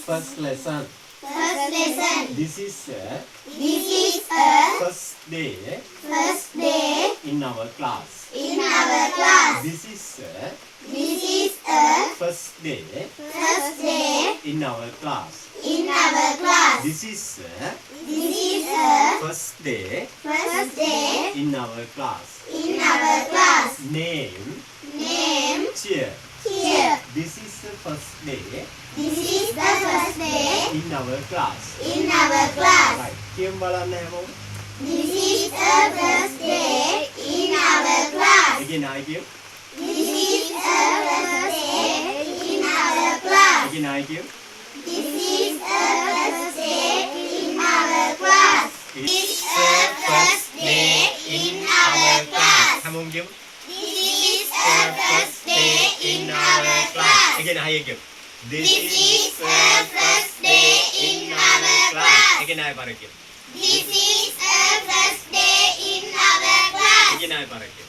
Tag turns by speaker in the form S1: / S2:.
S1: First lesson.
S2: First lesson.
S1: This is a first day
S2: First day
S1: in our class.
S2: in our class.
S1: This is a
S2: First
S1: first day
S2: day
S1: in our class.
S2: in our class.
S1: This is a
S2: First
S1: first day
S2: day
S1: in our class.
S2: in our class.
S1: Name
S2: Name
S1: cheer.
S2: here.
S1: This is the first day
S2: This is the first day
S1: in our class.
S2: in our class.
S1: Right. කියමු බලන්න හැමෝම.
S2: This is the first day in our class.
S1: Again I give.
S2: This is the first day in our class.
S1: Again I give.
S2: This is the first day in our class.
S1: It's the first day in our class. හැමෝම කියමු.
S2: This is the first day in our class.
S1: Again I give.
S2: This is the first day in our class.
S1: Again I give.
S2: This is the first day in our class.
S1: Again I give.